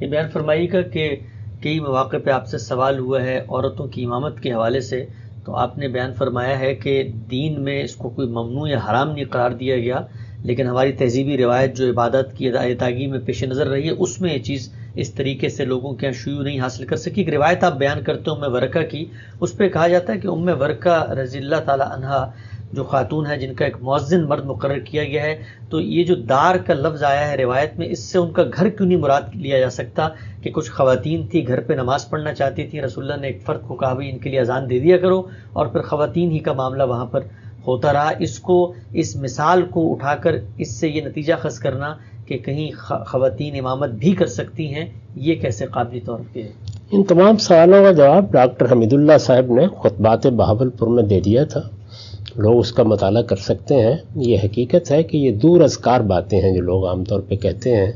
یہ بیان فرمائیے گا کہ کئی مواقع پہ آپ سے سوال ہوا ہے عورتوں کی امامت کے حوالے سے، تو آپ نے بیان فرمایا ہے کہ دین میں اس کو کوئی ممنوع یا حرام نہیں قرار دیا گیا، لیکن ہماری تہذیبی روایت جو عبادت کی ادائیگی میں پیش نظر رہی ہے اس میں یہ چیز اس طریقے سے لوگوں کے یہاں شیوع نہیں حاصل کر سکی۔ ایک روایت آپ بیان کرتے ہیں ام ورقہ کی، اس پہ کہا جاتا ہے کہ ام ورقہ رضی اللہ تعالی عنہا جو خاتون ہے جن کا ایک مؤذن مرد مقرر کیا گیا ہے، تو یہ جو دار کا لفظ آیا ہے روایت میں، اس سے ان کا گھر کیوں نہیں مراد لیا جا سکتا کہ کچھ خواتین تھی گھر پہ نماز پڑھنا چاہتی تھی، رسول اللہ نے ایک فرد کو کہا بھی ان کے لیے اذان دے دیا کرو، اور پھر خواتین ہی کا معاملہ وہاں پر ہوتا رہا۔ اس مثال کو اٹھا کر اس سے یہ نتیجہ خاص کرنا کہ کہیں خواتین امامت بھی کر سکتی ہیں، یہ کیسے قابل طور پہ ہے؟ ان تمام سوالوں کا جواب ڈاکٹر حمید اللہ صاحب نے خطبات بہاولپور میں دے دیا تھا، لوگ اس کا مطالعہ کر سکتے ہیں۔ یہ حقیقت ہے کہ یہ دور ازکار باتیں ہیں جو لوگ عام طور پہ کہتے ہیں۔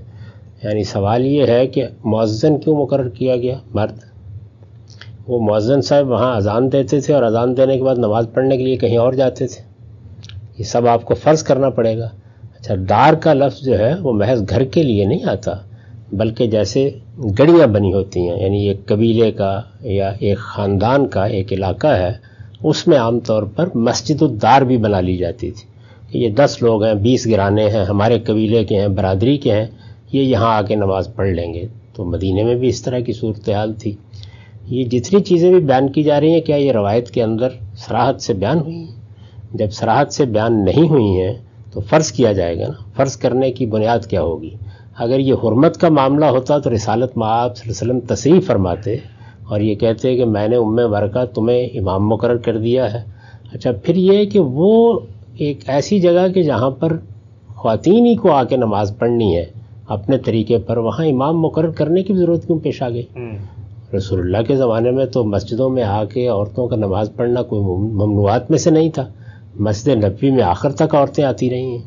یعنی سوال یہ ہے کہ مؤذن کیوں مقرر کیا گیا؟ مرد، وہ مؤذن صاحب وہاں اذان دیتے تھے اور اذان دینے کے بعد نماز پڑھنے کے لیے کہیں اور جاتے تھے، یہ سب آپ کو فرض کرنا پڑے گا۔ اچھا، دار کا لفظ جو ہے وہ محض گھر کے لیے نہیں آتا، بلکہ جیسے گڑیاں بنی ہوتی ہیں، یعنی ایک قبیلے کا یا ایک خاندان کا ایک علاقہ ہے، اس میں عام طور پر مسجد الدار بھی بنا لی جاتی تھی کہ یہ 10 لوگ ہیں، 20 گھرانے ہیں، ہمارے قبیلے کے ہیں، برادری کے ہیں، یہ یہاں آ کے نماز پڑھ لیں گے۔ تو مدینے میں بھی اس طرح کی صورتحال تھی۔ یہ جتنی چیزیں بھی بیان کی جا رہی ہیں، کیا یہ روایت کے اندر صراحت سے بیان ہوئی ہیں؟ جب صراحت سے بیان نہیں ہوئی ہیں تو فرض کیا جائے گا نا، فرض کرنے کی بنیاد کیا ہوگی؟ اگر یہ حرمت کا معاملہ ہوتا تو رسالت مآب صلی اللہ علیہ وسلم تصریح فرماتے اور یہ کہتے کہ میں نے ام ورقہ تمہیں امام مقرر کر دیا ہے۔ اچھا، پھر یہ کہ وہ ایک ایسی جگہ کہ جہاں پر خواتین ہی کو آ کے نماز پڑھنی ہے اپنے طریقے پر، وہاں امام مقرر کرنے کی ضرورت کیوں پیش آ گئی؟ رسول اللہ کے زمانے میں تو مسجدوں میں آ کے عورتوں کا نماز پڑھنا کوئی ممنوعات میں سے نہیں تھا۔ مسجد نبوی میں آخر تک عورتیں آتی رہی ہیں،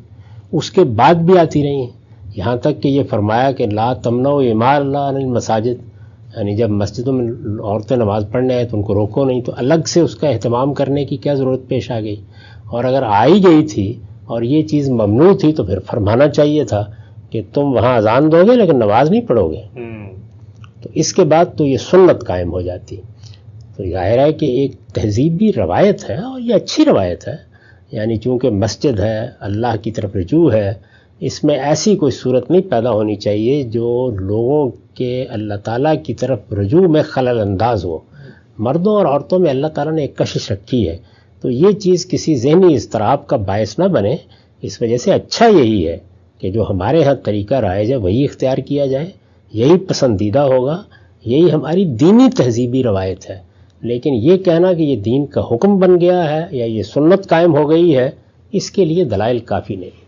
اس کے بعد بھی آتی رہی ہیں، یہاں تک کہ یہ فرمایا کہ لا تمنعوا اماء اللہ عن المساجد، یعنی جب مسجدوں میں عورتیں نماز پڑھنے آئے تو ان کو روکو نہیں۔ تو الگ سے اس کا اہتمام کرنے کی کیا ضرورت پیش آ گئی؟ اور اگر آئی گئی تھی اور یہ چیز ممنوع تھی تو پھر فرمانا چاہیے تھا کہ تم وہاں اذان دو گے لیکن نماز نہیں پڑھو گے۔ تو اس کے بعد تو یہ سنت قائم ہو جاتی۔ تو ظاہر ہے کہ ایک تہذیبی روایت ہے اور یہ اچھی روایت ہے، یعنی چونکہ مسجد ہے، اللہ کی طرف رجوع ہے، اس میں ایسی کوئی صورت نہیں پیدا ہونی چاہیے جو لوگوں کے اللہ تعالیٰ کی طرف رجوع میں خلل انداز ہو۔ مردوں اور عورتوں میں اللہ تعالیٰ نے ایک کشش رکھی ہے، تو یہ چیز کسی ذہنی اضطراب کا باعث نہ بنے۔ اس وجہ سے اچھا یہی ہے کہ جو ہمارے ہاں طریقہ رائج ہے وہی اختیار کیا جائے، یہی پسندیدہ ہوگا، یہی ہماری دینی تہذیبی روایت ہے۔ لیکن یہ کہنا کہ یہ دین کا حکم بن گیا ہے یا یہ سنت قائم ہو گئی ہے، اس کے لیے دلائل کافی نہیں۔